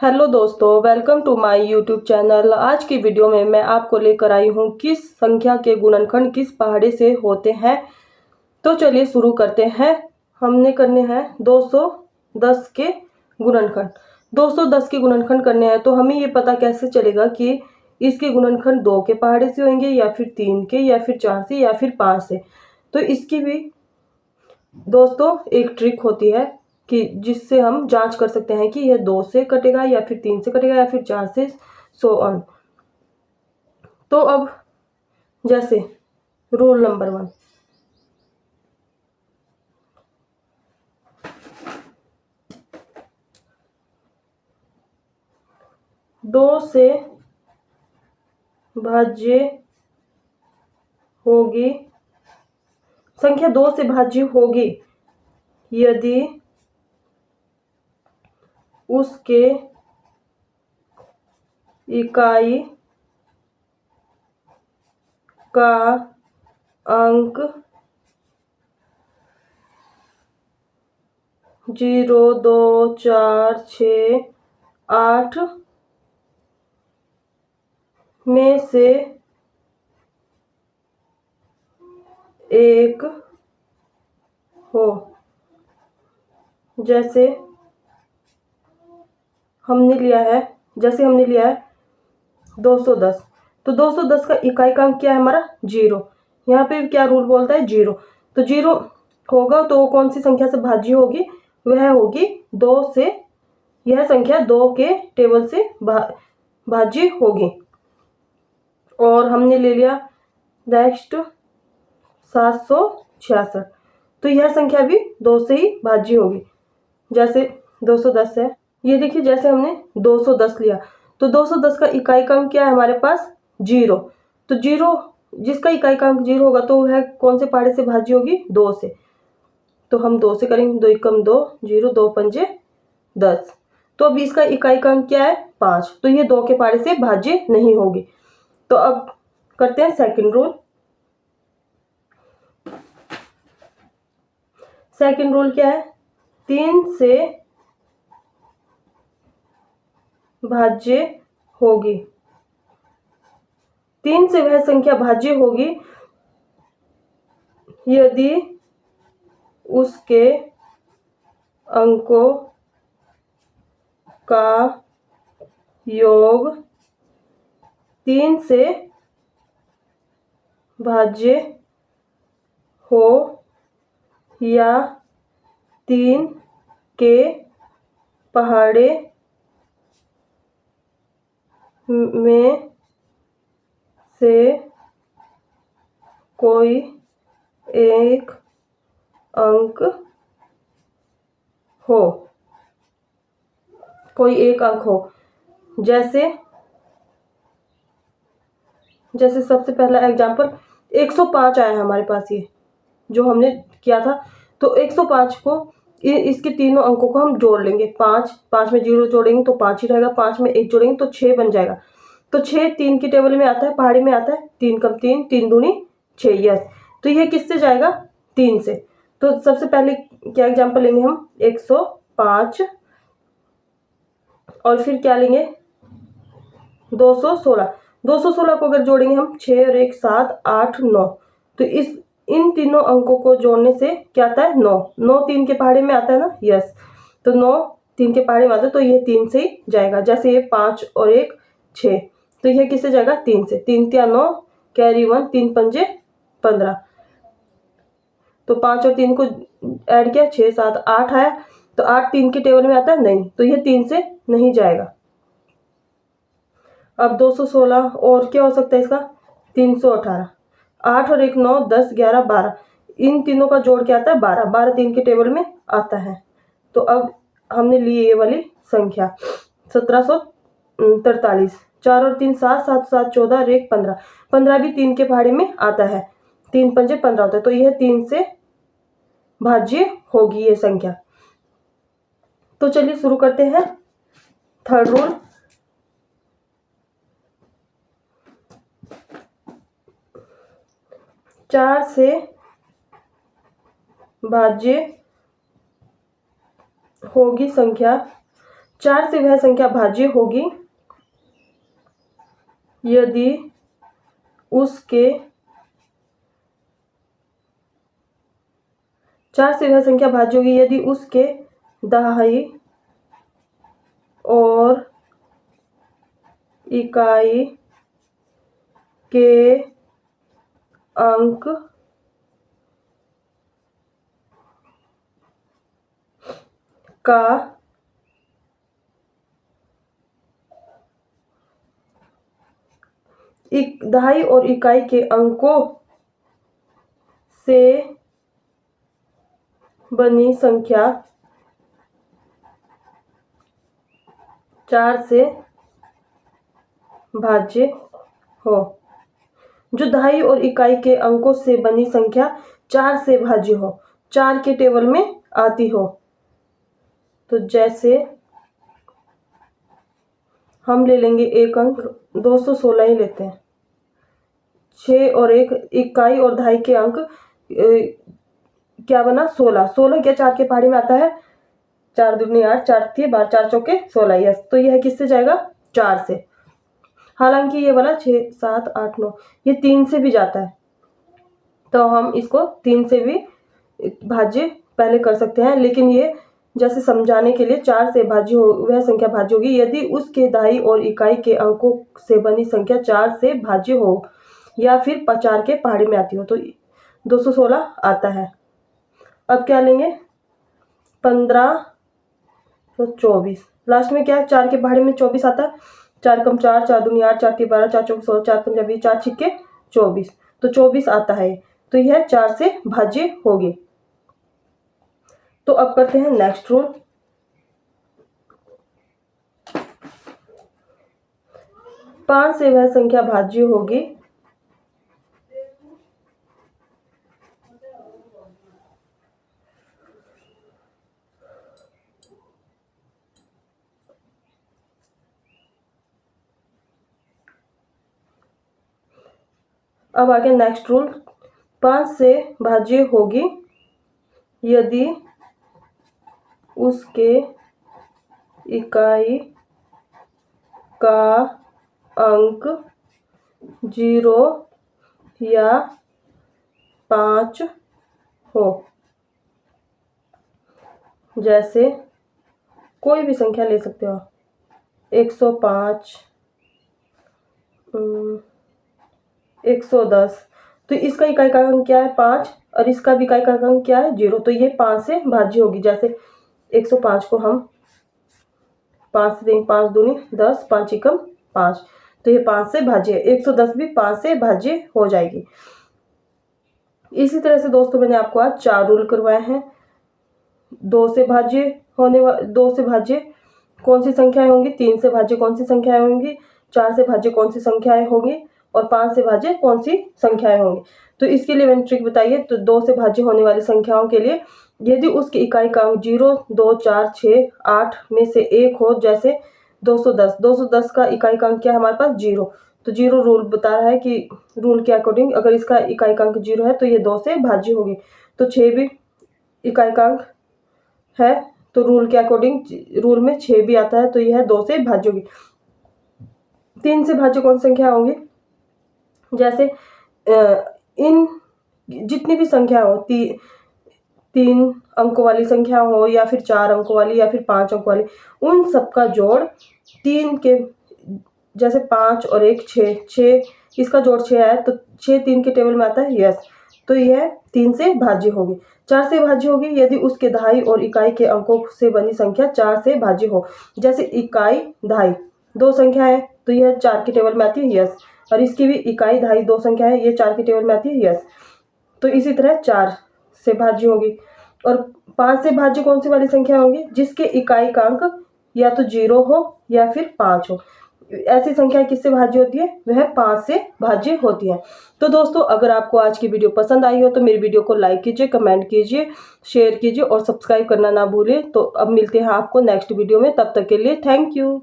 Hello दोस्तों, welcome to my YouTube channel. आज की वीडियो में मैं आपको लेकर आई हूँ किस संख्या के गुणनखंड किस पहाड़े से होते हैं। तो चलिए शुरू करते हैं। हमने करने हैं 210 के गुणनखंड। 210 के गुणनखंड करने हैं तो हमें ये पता कैसे चलेगा कि इसके गुणनखंड 2 के पहाड़े से होंगे या फिर 3 के या फिर 4 से या फिर 5 से। तो इसकी भी दोस्तों एक ट्रिक होती है कि जिससे हम जांच कर सकते हैं कि यह 2 से कटेगा या फिर 3 से कटेगा या फिर 4 से, सो ऑन। तो अब जैसे रूल नंबर 1, दो से भाज्य होगी, संख्या 2 से भाज्य होगी यदि उसके इकाई का अंक 0, 2, 4, 6, 8 में से एक हो। जैसे हमने लिया है 210, तो 210 का इकाई का अंक क्या है हमारा 0। यहाँ पे क्या रूल बोलता है 0, तो 0 होगा तो कौन सी संख्या से भाज्य होगी, वह होगी 2 से। यह संख्या 2 के टेबल से भाज्य होगी। और हमने ले लिया नेक्स्ट 766, तो यह संख्या भी 2 से ही भाज्य होगी। जैसे 210 है, ये देखिए जैसे हमने 210 लिया तो 210 का इकाई का अंक क्या है हमारे पास 0। तो 0 जिसका इकाई का अंक 0 होगा तो वह कौन से पहाड़े से भाज्य होगी 2 से। तो हम 2 से करेंगे, 2 एकम 2, 0, 2 पंजे 10। तो अब इसका इकाई का अंक क्या है 5, तो ये 2 के पहाड़े से भाज्य नहीं होगी। तो अब करते हैं सेकंड रूल। सेकंड रूल क्या है, 3 से भाज्य होगी। 3 से वह संख्या भाज्य होगी यदि उसके अंकों का योग 3 से भाज्य हो या 3 के पहाड़े में से कोई एक अंक हो, कोई एक अंक हो। जैसे सबसे पहला एग्जांपल 105 आया हमारे पास, ये जो हमने किया था। तो 105 को इसके तीनों अंकों को हम जोड़ लेंगे। 5 में 0 जोड़ेंगे तो 5 ही रहेगा, 5 में 1 जोड़ेंगे तो 6 बन जाएगा। तो 6 3 की टेबल में आता है, पहाड़ी में आता है। 3 कम 3, 3 दूनी 6, यस। तो यह किससे जाएगा 3 से। तो सबसे पहले क्या एग्जांपल लेंगे हम 105, और फिर क्या लेंगे 216। 216 को अगर जोड़ेंगे हम 6 और 1 7 8 9, तो इन तीनों अंकों को जोड़ने से क्या आता है 9। 9 3 के पहाड़े में आता है ना, यस। तो 9 3 के पहाड़े में आता है, तो ये 3 से ही जाएगा। जैसे ये 5 और 1 6, तो यह किससे जाएगा 3 से। 3 तिया 9, कैरी 1, 3 पंजे 15। तो 5 और 3 को ऐड किया 6 7 8 आया। तो 8 3 की टेबल में आता है नहीं, तो यह 3 से नहीं जाएगा। अब 216 और क्या हो सकता है इसका 318। 8 और 1 9, 10 11 12, इन तीनों का जोड़ क्या आता है 12। 12 3 के टेबल में आता है। तो अब हमने ली ये वाली संख्या 1743। 4 और 3 7, 7 7 14 और 1 15। 15 भी 3 के पहाड़े में आता है। 3 पंजे 15 होता है, तो यह 3 से भाज्य होगी ये संख्या। तो चलिए शुरू करते हैं थर्ड रूल। 4 से भाज्य होगी संख्या 4 से वह संख्या भाज्य होगी यदि उसके 4 से वह संख्या भाज्य होगी यदि उसके दहाई और इकाई के अंक का दहाई और इकाई के अंकों से बनी संख्या 4 से भाज्य हो। जो दहाई और इकाई के अंकों से बनी संख्या 4 से भाज्य हो, 4 के टेबल में आती हो। तो जैसे हम ले लेंगे एक अंक, 216 ही लेते हैं। 6 और 1 इकाई और दहाई के अंक क्या बना 16। 16 क्या 4 के पहाड़ी में आता है, 4 दूनी 8, 4 3 12, 4 चौके 16। यस, तो यह किससे जाएगा 4 से। हालांकि ये वाला 6 7 8 9 ये 3 से भी जाता है, तो हम इसको 3 से भी भाज्य पहले कर सकते हैं, लेकिन ये जैसे समझाने के लिए 4 से भाज्य हो वह संख्या भाज्य होगी यदि उसके दहाई और इकाई के अंकों से बनी संख्या 4 से भाज्य हो या फिर 4 के पहाड़ी में आती हो। तो 216 आता है। अब क्या लेंगे 15 तो 24, लास्ट में क्या है 4 के पहाड़ी में 24 आता है। 4 कम 4, 4 दूनी 8, 4 3 12, 4 चौक 16, 4 पंजा 20, 4 छिक्के 24, तो 24 आता है। तो यह 4 से भाज्य होगी। तो अब करते हैं नेक्स्ट रूल। 5 से वह संख्या भाज्य होगी अब आगे नेक्स्ट रूल। 5 से भाज्य होगी यदि उसके इकाई का अंक 0 या 5 हो। जैसे कोई भी संख्या ले सकते हो, 105, 110। तो इसका इकाई का अंक क्या है 5 और इसका भी इकाई का अंक क्या है 0, तो ये 5 से भाज्य होगी। जैसे 105 को हम 5 से देंगे, 5 दूनी 10, 5 एकम 5, तो ये 5 से भाज्य है। 110 भी 5 से भाज्य हो जाएगी। इसी तरह से दोस्तों मैंने आपको आज 4 रूल करवाए हैं। 2 से भाज्य होने 2 से भाज्य कौन सी संख्याएं होंगी, 3 से भाज्य कौन सी संख्याएं होंगी, 4 से भाज्य कौन सी संख्याएं होंगी और 5 से भाज्य कौन सी संख्याएं होंगी। तो इसके लिए मैंने ट्रिक बताइए। तो 2 से भाज्य होने वाली संख्याओं के लिए यदि उसके इकाई का अंक 0 2 4 6 8 में से एक हो, जैसे 210 का इकाई का अंक क्या है हमारे पास 0, तो 0 रूल बता रहा है कि रूल के अकॉर्डिंग अगर इसका इकाई का अंक 0 है तो ये 2 से भाज्य होगी। तो 6 भी इकाई का अंक है, तो रूल के अकॉर्डिंग रूल में 6 भी आता है, तो यह 2 से भाज्य होगी। 3 से भाज्य कौन संख्या होंगी, जैसे इन जितनी भी संख्या हो 3 अंकों वाली संख्या हो या फिर 4 अंकों वाली या फिर 5 अंकों वाली, उन सबका जोड़ 3 के, जैसे 5 और 1 6, इसका जोड़ 6 है तो 6 3 के टेबल में आता है। यस, तो यह 3 से भाज्य होगी। 4 से भाज्य होगी यदि उसके दहाई और इकाई के अंकों से बनी संख्या 4 से भाज्य हो। जैसे इकाई दहाई 2 संख्या है तो यह 4 के टेबल में आती है। यस, और इसकी भी इकाई दहाई 2 संख्या है, ये 4 के टेबल में आती है। यस, तो इसी तरह 4 से भाज्य होगी। और 5 से भाज्य कौन सी वाली संख्या होगी, जिसके इकाई का अंक या तो 0 हो या फिर 5 हो। ऐसी संख्या किससे भाज्य होती है, वह 5 से भाज्य होती है। तो दोस्तों अगर आपको आज की वीडियो पसंद आई हो तो मेरी वीडियो को लाइक कीजिए, कमेंट कीजिए, शेयर कीजिए और सब्सक्राइब करना ना भूलिए। तो अब मिलते हैं आपको नेक्स्ट वीडियो में, तब तक के लिए थैंक यू।